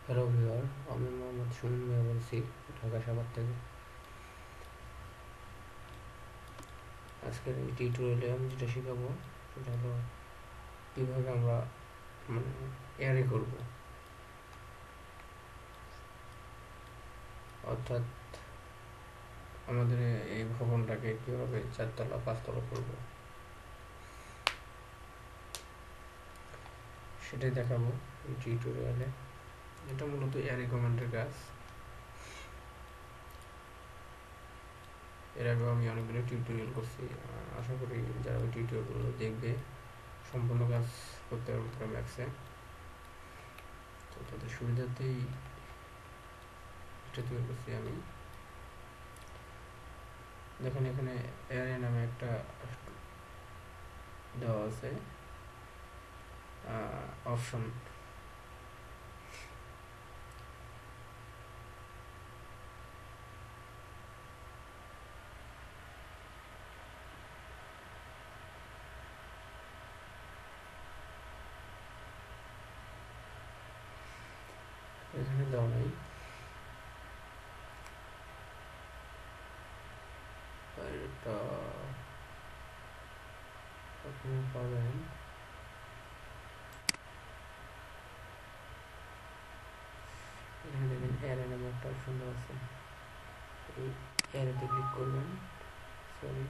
Hello viewer, আমি মোহাম্মদ সুমন মিয়া বলছি ঢাকা সাভার থেকে। আজকের এই টিউটোরিয়ালে আমি যেটা শেখাবো সেটা হলো কীভাবে আমরা অ্যারে করব, অর্থাৎ আমাদের এই ভবনটাকে কীভাবে 4তলা 5তলা করব সেটাই দেখাবো এই টিউটোরিয়ালে। এটা মূলত অ্যারে কমান্ডের কাজ। এর আগেও আমি অনেকগুলো টিউটোরিয়াল করছি, আশা করি যারা ওই টিউটোরিয়ালগুলো দেখবে সম্পূর্ণ কাজ করতে পারবে ম্যাক্সে। তো তাদের সুবিধাতেই এটা তৈরি করছি আমি। দেখেন এখানে অ্যারে নামে একটা দেওয়া আছে অপশন। এখানে দেওয়া নেই, এটা আপনি পাবেন। এখানে দেখবেন অ্যারে নামে একটা অপশন দেওয়া আছে, এই অ্যারেতে ক্লিক করবেন। সরি,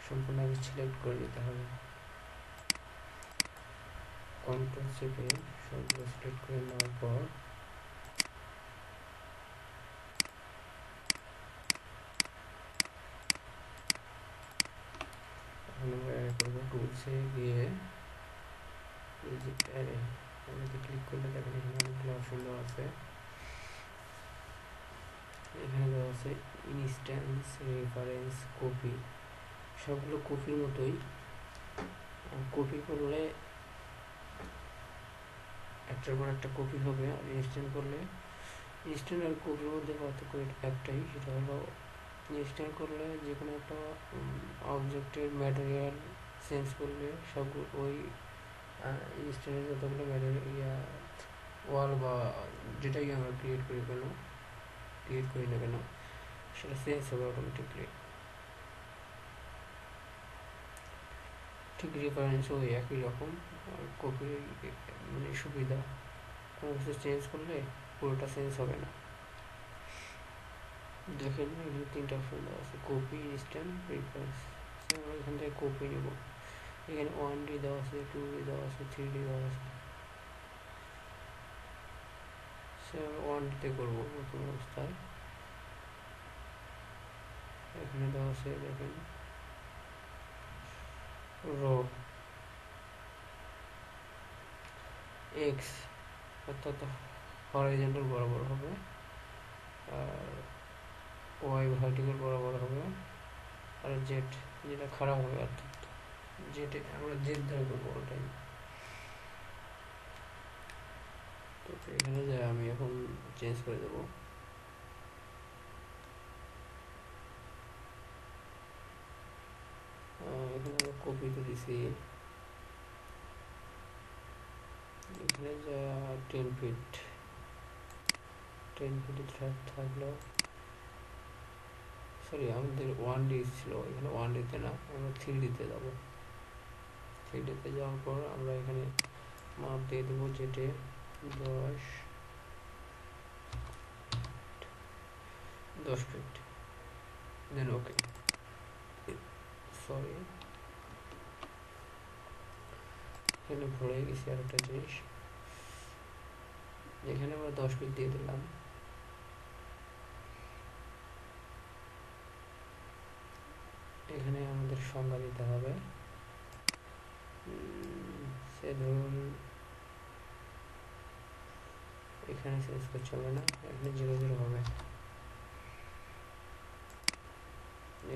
সম্পূর্ণ আগে সিলেক্ট করে নিতে হবে। কন্ট্রোল চেপে সবগুলো সিলেক্ট করে নেওয়ার পর এখন আমরা অ্যারে করবো। টুলসে গিয়ে এই যে অ্যারে ক্লিক করলে দেখেন এখানে অনেকগুলো অপশন দেওয়া আছে। এখানে দেওয়া আছে ইনস্ট্যান্স, রেফারেন্স, কপি। সবগুলো কপির মতোই। কপি করলে একটার পর একটা কপি হবে, আর ইনস্ট্যান্ট করলে ইনস্ট্যান্ট আর কপির মধ্যে পার্থক্য একটাই, সেটা হলো ইনস্ট্যান্ট করলে যে কোনো একটা অবজেক্টের ম্যাটেরিয়াল চেঞ্জ করলে সব ওই ইনস্ট্যান্টের যতগুলো ম্যাটেরিয়াল ওয়াল বা যেটাই আমরা ক্রিয়েট করি না কেন সেটা চেঞ্জ হবে অটোমেটিকলি। ঠিক রেফারেন্সও একই রকম। কপি সুবিধা, কোনো কিছু চেঞ্জ করলে পুরোটা চেঞ্জ হবে না। দেখেন এখানে 3টা অপশন দেওয়া আছে, কপি, ইনস্ট্যান্ট, রেফারেন্স। আমরা এখান থেকে কপি নেব। এখানে 1D দেওয়া আছে, 2D দেওয়া আছে, 3D দেওয়া আছে। 1D করবো নতুন অবস্থায়। এখানে দেওয়া আছে দেখেন রো এক্স, অর্থাৎ হরাইজন্টাল বরাবর হবে, আর ওয়াই ভার্টিক্যাল বরাবর হবে, আর জেড যেটা খারাপ হবে, অর্থাৎ জেড আমরা জেড ধরে করবো ওটাই। তো এখানে যাই আমি এখন চেঞ্জ করে দেবো। এখানে আমরা কপিতে দিছি, এখানে যা 10 ফিট থাকলো। সরি, আমাদের 1D ছিল, এখানে 1Dতে না, আমরা 3Dতে যাবো। 3Dতে যাওয়ার পর আমরা এখানে মাপ দিয়ে দেবো যেটে 10 ফিট, দেন ওকে। সরি, এখানে ভুলে গেছি আরেকটা জিনিস। এখানে আমরা 10 ফিট দিয়ে দিলাম। এখানে আমাদের সংজ্ঞা দিতে হবে, সে ধরুন এখানে চেঞ্জ করতে হবে না, এখানে 0 হবে।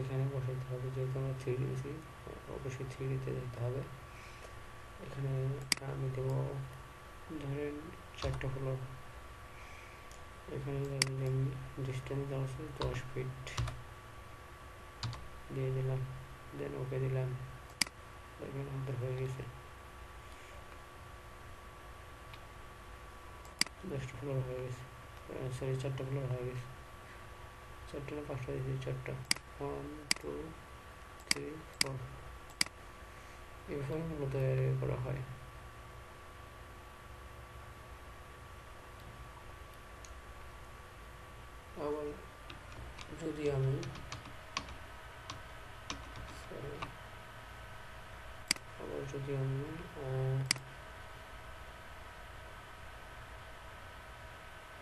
এখানে বসাইতে হবে, যেহেতু আমরা 3D দিয়েছি অবশ্যই 3Dতে যেতে হবে। এখানে আমি দেব ধরেন 4টা ফ্লোর। এখানে ডিস্টেন্স দেওয়া আছে 10 ফিট দিয়ে দিলাম, দেন ওকে দিলাম। দেখেন আমাদের হয়ে গেছে। 10টা ফ্লোর হয়ে গেছে, সরি 4টা ফ্লোর হয়ে গেছে, 4টা না 5টা দিয়েছি, 4টা, 1 2 3 4। এভাবে মূলত এরিয়া করা হয়। আবার যদি আমি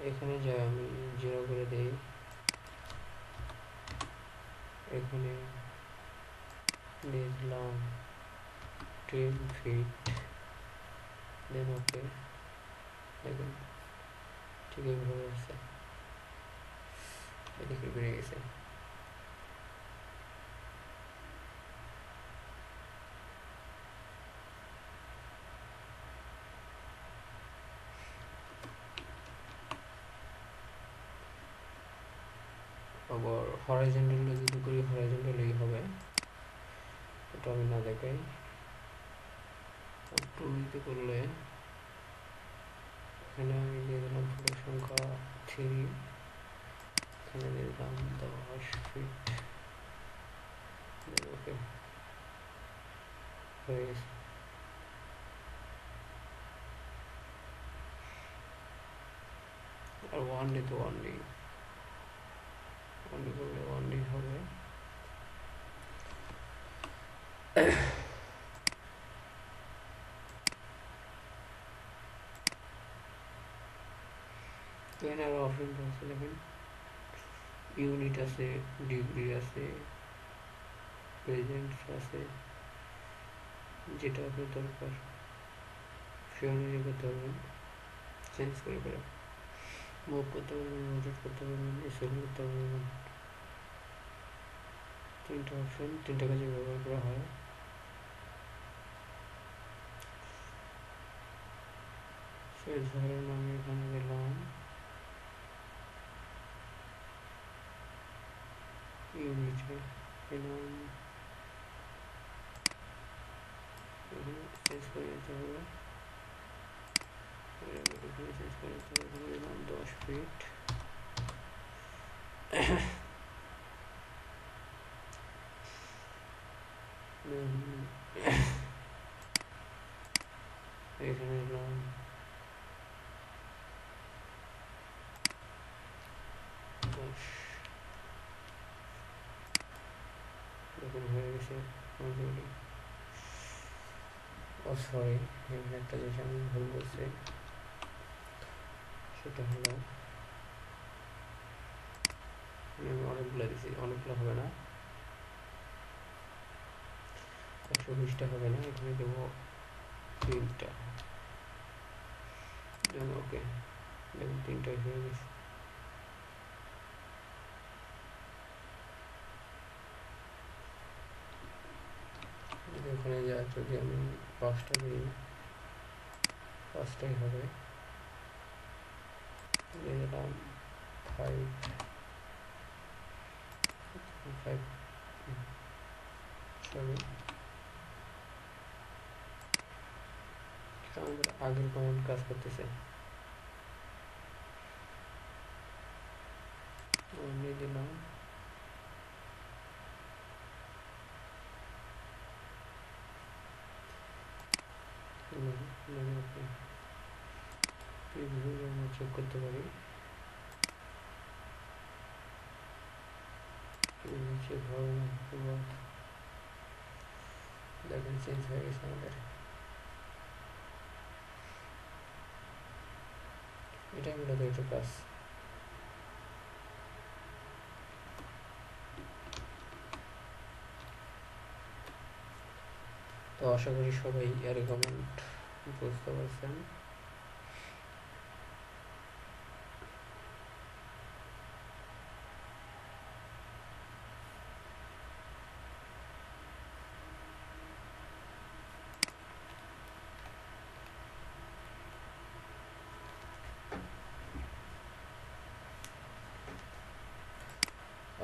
এখানে যাই, আমি 0 করে দেই, এখানে দিয়ে দিলাম 10 ফিট, দেন ওকে। দেখুন ঠিক এইভাবে আসছে, এদিকে বেড়ে গেছে। আবার হরাইজন্টাল যদি করি, হরাইজন্টালই হবে, এটা আমি না দেখাই। 2 দিতে করলে এখানে আমি দিয়ে দিলাম ফুটের সংখ্যা 3, এখানে দিয়ে দিলাম 10 ফিট, ওকে হয়ে গেছে। আর 1 ডি তো 1 ডি করলে 1 ডি হবে। এখানে আরো অপশন আছে, দেখেন ইউনিট আছে, ডিগ্রি আছে, প্রেজেন্ট আছে, যেটা আপনার দরকার সে অনুযায়ী করতে পারবেন, চেঞ্জ করে করে মুভ করতে পারবেন, রোটেট করতে পারবেন, স্কেল করতে পারবেন। 3টা অপশন 3টা কাজে ব্যবহার করা হয়। ধরেন আমি এখানে দিলাম ইউনিটে, দিলাম চেঞ্জ করে দিতে হবে, চেঞ্জ করে দিতে হবে, দিলাম 10 ফিট। এখানে দিলাম 10, এরকম হয়ে গেছে অলরেডি। ও সরি, এখানে একটা জিনিস আমি ভুল বলছি, সেটা হলো আমি অনেকগুলো দিছি, অনেকগুলো হবে না, 120টা হবে না, এখানে দেবো 3টা, ওকে দেখুন 3টাই হয়ে গেছে। ওখানে যা যদি আমি 5টা দিই, 5টাই হবে, দিয়ে দিলাম 5 সরি, আমাদের আগের কমান্ড কাজ করতেছে। নিয়ে দিলাম চেক করতে পারি, চেক হবে না, দেখেন চেঞ্জ হয়ে গেছে আমাদের। এটাই মূলত এটা কাজ। তো আশা করি সবাই এর কমেন্ট বুঝতে পারছেন।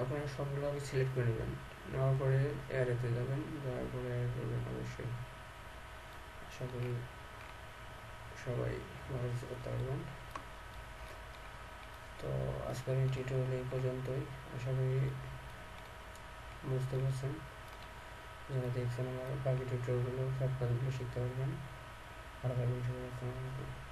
আপনারা সবগুলো আগে সিলেক্ট করে নেবেন, নেওয়ার পরে অ্যারেতে যাবেন, যাওয়ার পরে অ্যাড করবেন অবশ্যই। আশা করি সবাই ভালো কিছু করতে পারবেন। আজকের এই টিউটোরিয়াল এই পর্যন্তই। আশা করি বুঝতে পারছেন। যারা দেখছেন আমার বাকি টিউটোরিয়ালগুলো, সব কাজগুলো শিখতে পারবেন। ভালো থাকবেন সবাই। আসসালামু আলাইকুম।